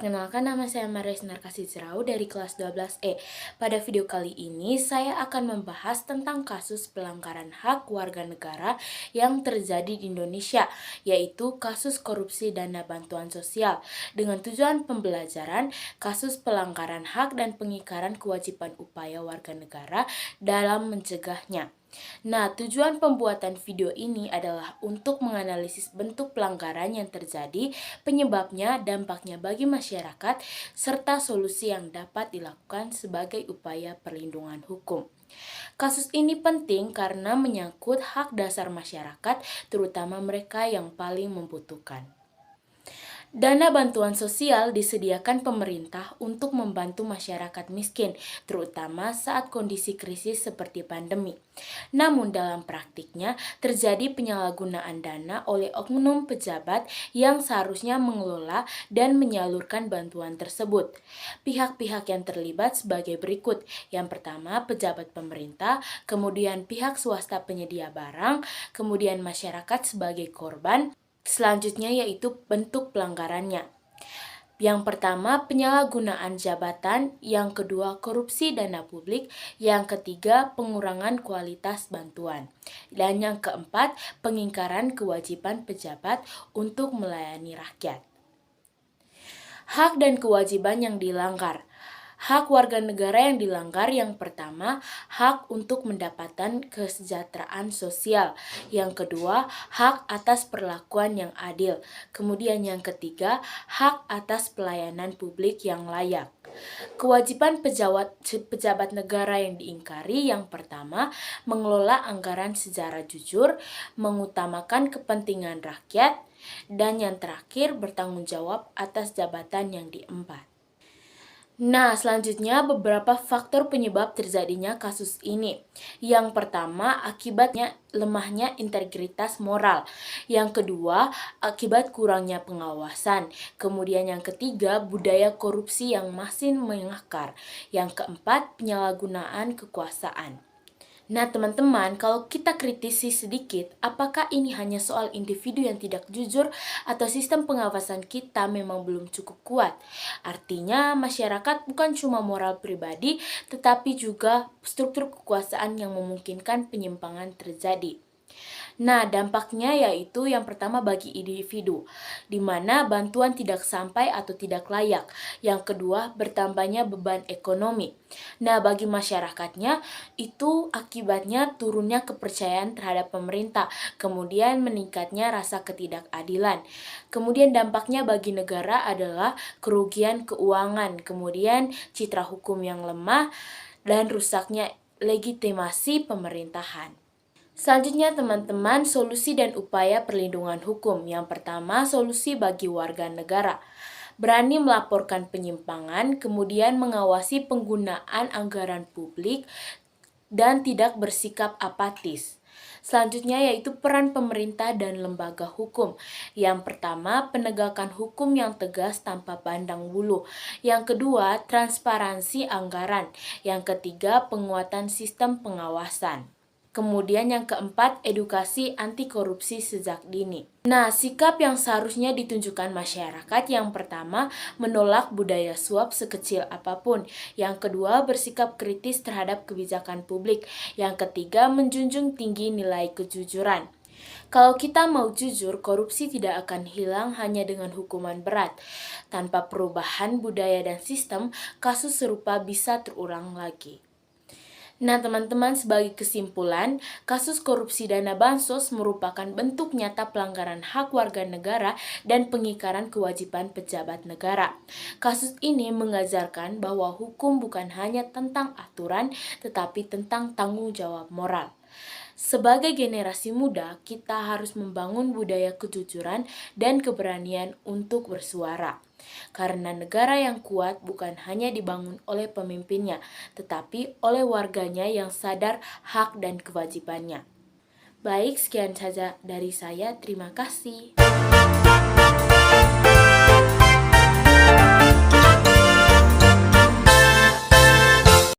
Perkenalkan, nama saya Maris Narkasijrau dari kelas 12E. Pada video kali ini saya akan membahas tentang kasus pelanggaran hak warga negara yang terjadi di Indonesia, yaitu kasus korupsi dana bantuan sosial. Dengan tujuan pembelajaran, kasus pelanggaran hak dan pengingkaran kewajiban upaya warga negara dalam mencegahnya. Nah, tujuan pembuatan video ini adalah untuk menganalisis bentuk pelanggaran yang terjadi, penyebabnya, dampaknya bagi masyarakat, serta solusi yang dapat dilakukan sebagai upaya perlindungan hukum. Kasus ini penting karena menyangkut hak dasar masyarakat, terutama mereka yang paling membutuhkan. Dana bantuan sosial disediakan pemerintah untuk membantu masyarakat miskin, terutama saat kondisi krisis seperti pandemi. Namun dalam praktiknya terjadi penyalahgunaan dana oleh oknum pejabat yang seharusnya mengelola dan menyalurkan bantuan tersebut. Pihak-pihak yang terlibat sebagai berikut. Yang pertama, pejabat pemerintah, kemudian pihak swasta penyedia barang, kemudian masyarakat sebagai korban. Selanjutnya yaitu bentuk pelanggarannya. Yang pertama, penyalahgunaan jabatan. Yang kedua, korupsi dana publik. Yang ketiga, pengurangan kualitas bantuan. Dan yang keempat, pengingkaran kewajiban pejabat untuk melayani rakyat. Hak dan kewajiban yang dilanggar. Hak warga negara yang dilanggar, yang pertama, hak untuk mendapatkan kesejahteraan sosial. Yang kedua, hak atas perlakuan yang adil. Kemudian yang ketiga, hak atas pelayanan publik yang layak. Kewajiban pejabat negara yang diingkari, yang pertama, mengelola anggaran secara jujur, mengutamakan kepentingan rakyat, dan yang terakhir, bertanggung jawab atas jabatan yang diemban. Nah, selanjutnya beberapa faktor penyebab terjadinya kasus ini. Yang pertama, akibatnya lemahnya integritas moral. Yang kedua, akibat kurangnya pengawasan. Kemudian yang ketiga, budaya korupsi yang masih mengakar. Yang keempat, penyalahgunaan kekuasaan. Nah teman-teman, kalau kita kritisi sedikit, apakah ini hanya soal individu yang tidak jujur atau sistem pengawasan kita memang belum cukup kuat? Artinya masyarakat bukan cuma moral pribadi, tetapi juga struktur kekuasaan yang memungkinkan penyimpangan terjadi. Nah, dampaknya yaitu yang pertama bagi individu, di mana bantuan tidak sampai atau tidak layak. Yang kedua, bertambahnya beban ekonomi. Nah, bagi masyarakatnya, itu akibatnya turunnya kepercayaan terhadap pemerintah, kemudian meningkatnya rasa ketidakadilan. Kemudian dampaknya bagi negara adalah kerugian keuangan, kemudian citra hukum yang lemah, dan rusaknya legitimasi pemerintahan. Selanjutnya teman-teman, solusi dan upaya perlindungan hukum. Yang pertama, solusi bagi warga negara. Berani melaporkan penyimpangan, kemudian mengawasi penggunaan anggaran publik, dan tidak bersikap apatis. Selanjutnya yaitu peran pemerintah dan lembaga hukum. Yang pertama, penegakan hukum yang tegas tanpa pandang bulu. Yang kedua, transparansi anggaran. Yang ketiga, penguatan sistem pengawasan. Kemudian yang keempat, edukasi anti korupsi sejak dini. Nah, sikap yang seharusnya ditunjukkan masyarakat, yang pertama, menolak budaya suap sekecil apapun. Yang kedua, bersikap kritis terhadap kebijakan publik. Yang ketiga, menjunjung tinggi nilai kejujuran. Kalau kita mau jujur, korupsi tidak akan hilang hanya dengan hukuman berat. Tanpa perubahan budaya dan sistem, kasus serupa bisa terulang lagi. Nah teman-teman, sebagai kesimpulan, kasus korupsi dana bansos merupakan bentuk nyata pelanggaran hak warga negara dan pengingkaran kewajiban pejabat negara. Kasus ini mengajarkan bahwa hukum bukan hanya tentang aturan, tetapi tentang tanggung jawab moral. Sebagai generasi muda, kita harus membangun budaya kejujuran dan keberanian untuk bersuara. Karena negara yang kuat bukan hanya dibangun oleh pemimpinnya, tetapi oleh warganya yang sadar hak dan kewajibannya. Baik, sekian saja dari saya. Terima kasih.